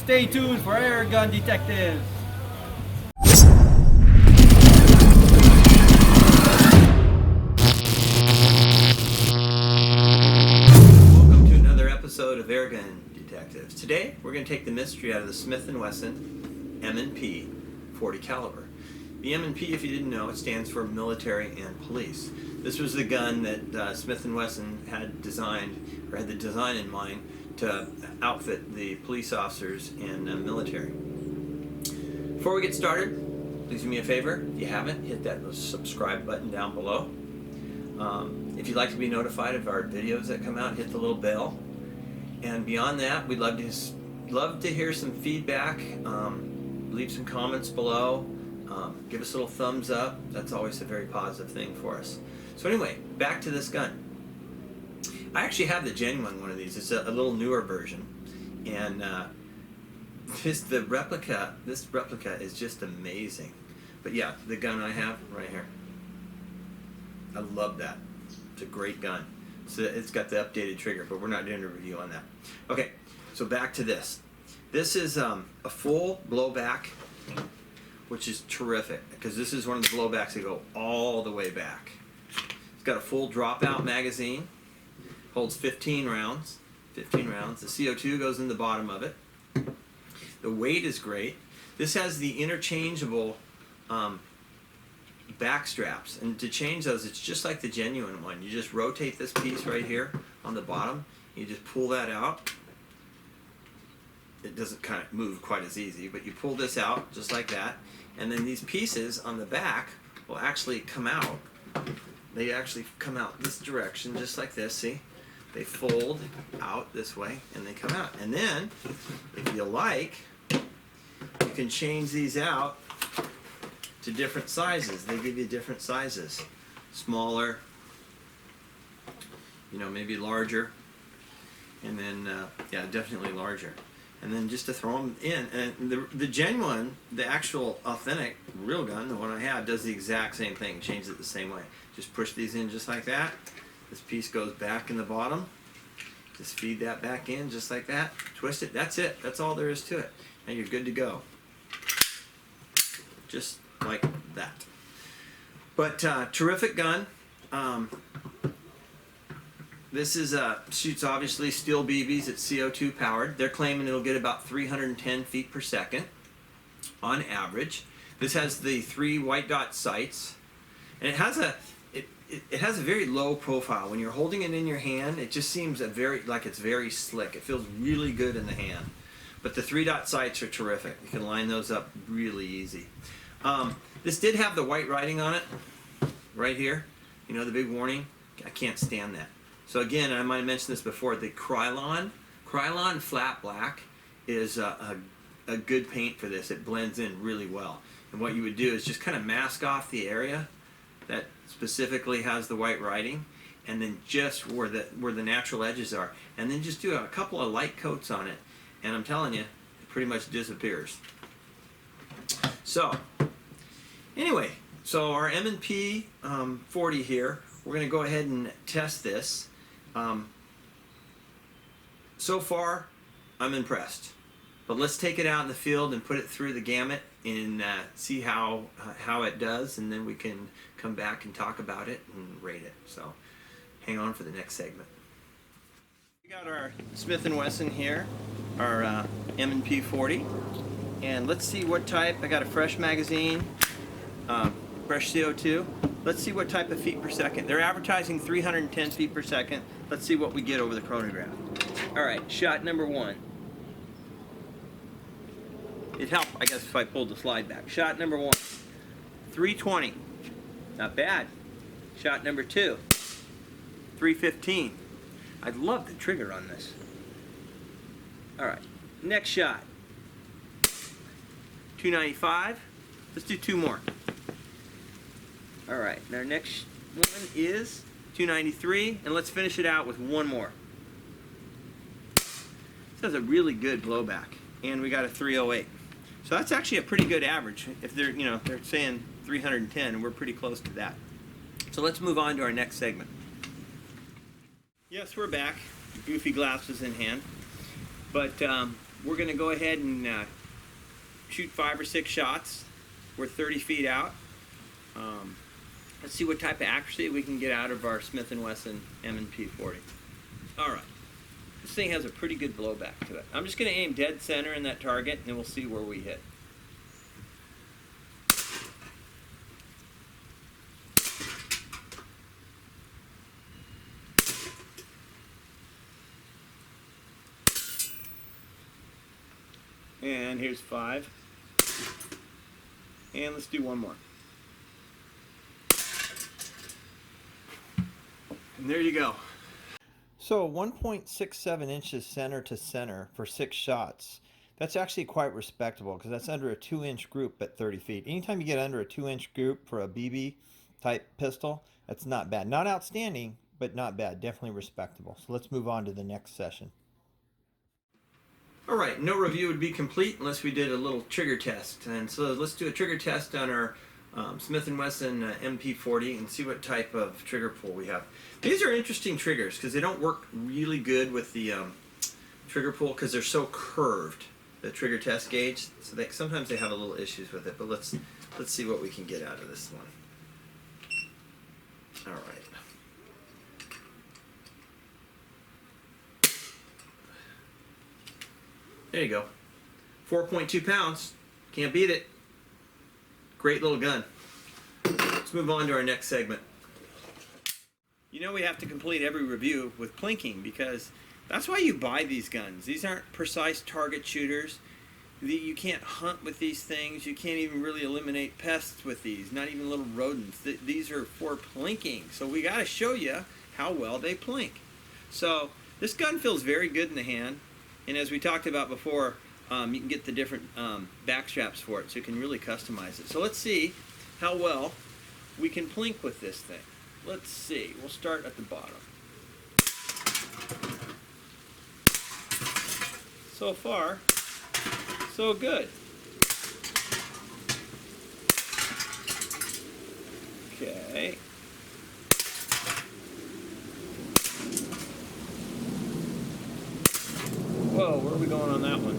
Stay tuned for Air Gun Detectives. Welcome to another episode of Air Gun Detectives. Today we're going to take the mystery out of the Smith Wesson M&P 40 caliber. The M&P, if you didn't know, it stands for military and police. This was the gun that Smith & Wesson had designed, or had the design in mind, to outfit the police officers and military. Before we get started, please do me a favor. If you haven't, hit that subscribe button down below. If you'd like to be notified of our videos that come out, hit the little bell. And beyond that, we'd love to hear some feedback. Leave some comments below. Give us a little thumbs up. That's always a very positive thing for us. So anyway, back to this gun. I actually have the genuine one of these. It's a little newer version, and this replica is just amazing. But yeah, the gun I have right here, I love that. It's a great gun. So it's got the updated trigger, but we're not doing a review on that. Okay, so back to this. This is a full blowback, which is terrific because this is one of the blowbacks that go all the way back. It's got a full dropout magazine, holds 15 rounds. The CO2 goes in the bottom of it. The weight is great. This has the interchangeable back straps, and to change those, it's just like the genuine one. You just rotate this piece right here on the bottom. You just pull that out. It doesn't kind of move quite as easy, but you pull this out just like that, and then these pieces on the back will actually come out. They actually come out this direction, just like this. See, they fold out this way and they come out. And then, if you like, you can change these out to different sizes. They give you different sizes, smaller, maybe larger, and then yeah, definitely larger. And then just to throw them in. And the genuine, the actual authentic real gun, the one I have, does the exact same thing, changes it the same way. Just push these in just like that. This piece goes back in the bottom. Just feed that back in just like that. Twist it. That's it. That's all there is to it. And you're good to go. Just like that. But terrific gun. This is shoots obviously steel BBs. It's CO2 powered. They're claiming it'll get about 310 feet per second on average. This has the 3 white dot sights, and it has a very low profile. When you're holding it in your hand, it just seems like it's very slick. It feels really good in the hand. But the 3 dot sights are terrific. You can line those up really easy. This did have the white writing on it right here. The big warning. I can't stand that. So again, I might have mentioned this before, the Krylon Flat Black is a good paint for this. It blends in really well. And what you would do is just kind of mask off the area that specifically has the white writing, and then just where the natural edges are, and then just do a couple of light coats on it, and I'm telling you, it pretty much disappears. So anyway, so our M&P 40 here, we're going to go ahead and test this. So far, I'm impressed. But let's take it out in the field and put it through the gamut and see how it does, and then we can come back and talk about it and rate it. So hang on for the next segment. We got our Smith & Wesson here, our M&P 40, and let's see what type. I got a fresh magazine, fresh CO2. Let's see what type of feet per second. They're advertising 310 feet per second. Let's see what we get over the chronograph. All right, shot number 1. It'd help, I guess, if I pulled the slide back. Shot number 1, 320. Not bad. Shot number 2, 315. I love the trigger on this. All right, next shot, 295. Let's do 2 more. All right, and our next one is 293, and let's finish it out with 1 more. This has a really good blowback, and we got a 308. So that's actually a pretty good average. If they're saying 310, and we're pretty close to that. So let's move on to our next segment. Yes, we're back. Goofy glasses in hand. But we're going to go ahead and shoot 5 or 6 shots. We're 30 feet out. Let's see what type of accuracy we can get out of our Smith & Wesson M&P 40. All right. This thing has a pretty good blowback to it. I'm just going to aim dead center in that target, and then we'll see where we hit. And here's 5. And let's do one more. And there you go. So 1.67 inches center to center for 6 shots. That's actually quite respectable because that's under a 2-inch group at 30 feet. Anytime you get under a 2-inch group for a BB type pistol, that's not bad. Not outstanding, but not bad. Definitely respectable. So let's move on to the next session. Alright, no review would be complete unless we did a little trigger test. And so let's do a trigger test on our Smith & Wesson MP40 and see what type of trigger pull we have. These are interesting triggers because they don't work really good with the trigger pull because they're so curved, the trigger test gauge. So sometimes they have a little issues with it, but let's see what we can get out of this one. Alright. There you go. 4.2 pounds. Can't beat it. Great little gun. Let's move on to our next segment. You know we have to complete every review with plinking because that's why you buy these guns. These aren't precise target shooters. You can't hunt with these things. You can't even really eliminate pests with these, not even little rodents. These are for plinking. So we got to show you how well they plink. So this gun feels very good in the hand. And as we talked about before, you can get the different backstraps for it, so you can really customize it. So let's see how well we can plink with this thing. Let's see. We'll start at the bottom. So far, so good. Okay. Whoa, where are we going on that one?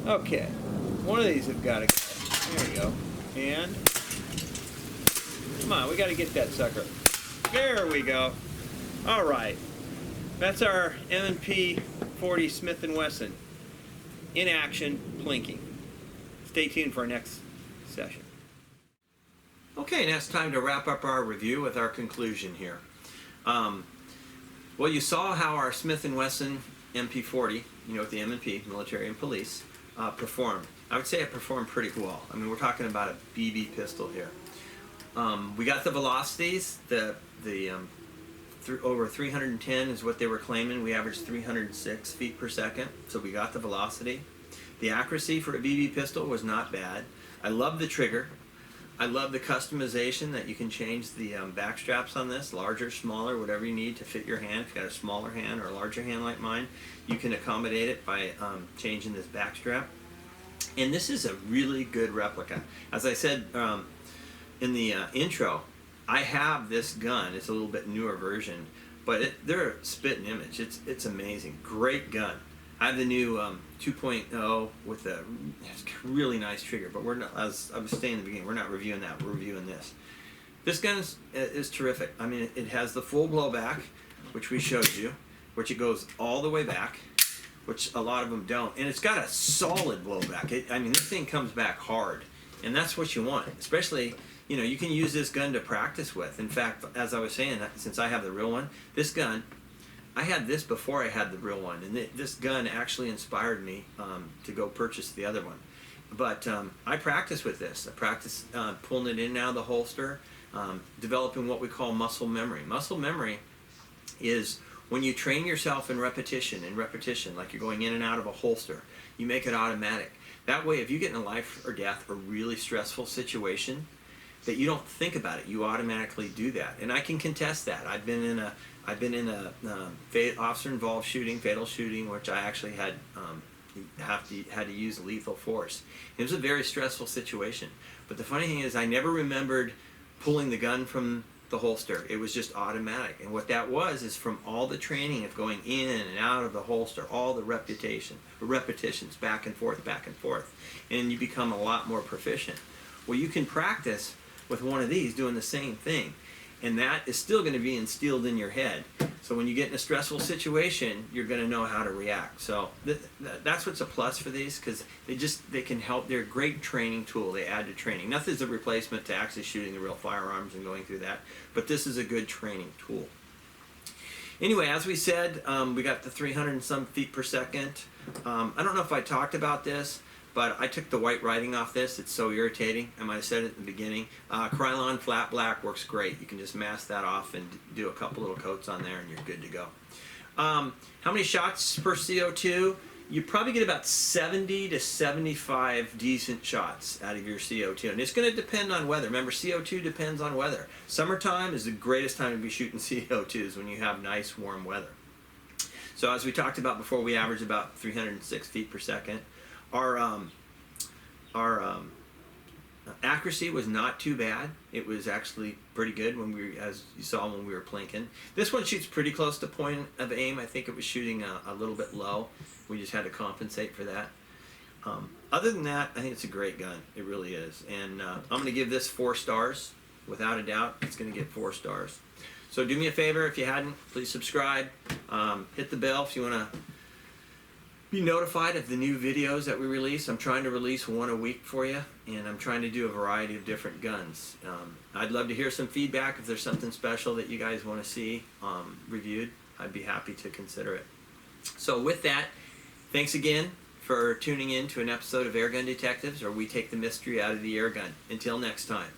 Okay, one of these have got to go. There we go. And, come on, we got to get that sucker. There we go. All right. That's our M&P 40 Smith & Wesson in action plinking. Stay tuned for our next session. Okay, now it's time to wrap up our review with our conclusion here. Well, you saw how our Smith & Wesson MP40, you know, with the M&P, military and police, performed. I would say it performed pretty well. I mean, we're talking about a BB pistol here. We got the velocities. Over 310 is what they were claiming. We averaged 306 feet per second, so we got the velocity. The accuracy for a BB pistol was not bad. I love the trigger. I love the customization that you can change the backstraps on this, larger, smaller, whatever you need to fit your hand. If you've got a smaller hand or a larger hand like mine, you can accommodate it by changing this backstrap. And this is a really good replica. As I said in the intro, I have this gun. It's a little bit newer version, but they're a spit and image. It's amazing. Great gun. I have the new 2.0 with a really nice trigger, but we're not, as I was saying in the beginning, we're not reviewing that. We're reviewing this. This gun is terrific. I mean, it has the full blowback, which we showed you, which it goes all the way back, which a lot of them don't. And it's got a solid blowback. I mean, this thing comes back hard, and that's what you want. Especially, you know, you can use this gun to practice with. In fact, as I was saying, since I have the real one, this gun, I had this before I had the real one, and this gun actually inspired me to go purchase the other one. But I practice with this. I practice pulling it in and out of the holster, developing what we call muscle memory. Muscle memory is when you train yourself in repetition, like you're going in and out of a holster, you make it automatic. That way, if you get in a life or death or really stressful situation, that you don't think about it, you automatically do that. And I can contest that. I've been in a officer-involved shooting, fatal shooting, which I actually had to use lethal force. It was a very stressful situation. But the funny thing is, I never remembered pulling the gun from the holster. It was just automatic. And what that was is from all the training of going in and out of the holster, all the repetitions, back and forth, and you become a lot more proficient. Well, you can practice with one of these doing the same thing, and that is still going to be instilled in your head. So when you get in a stressful situation, you're going to know how to react. So that's what's a plus for these, because they can help. They're a great training tool. They add to training. Nothing's a replacement to actually shooting the real firearms and going through that, but this is a good training tool. Anyway, as we said, we got the 300 and some feet per second. I don't know if I talked about this, but I took the white writing off this. It's so irritating. I might have said it at the beginning. Krylon flat black works great. You can just mask that off and do a couple little coats on there and you're good to go. How many shots per CO2? You probably get about 70 to 75 decent shots out of your CO2. And it's going to depend on weather. Remember, CO2 depends on weather. Summertime is the greatest time to be shooting CO2s when you have nice warm weather. So as we talked about before, we average about 306 feet per second. Our accuracy was not too bad. It was actually pretty good when as you saw when we were plinking. This one shoots pretty close to point of aim. I think it was shooting a little bit low. We just had to compensate for that. Other than that, I think it's a great gun. It really is. And I'm going to give this 4 stars. Without a doubt, it's going to get 4 stars. So do me a favor, if you hadn't, please subscribe. Hit the bell if you want to be notified of the new videos that we release. I'm trying to release one a week for you, and I'm trying to do a variety of different guns. I'd love to hear some feedback. If there's something special that you guys want to see reviewed, I'd be happy to consider it. So with that, thanks again for tuning in to an episode of Airgun Detectives, where we take the mystery out of the airgun. Until next time.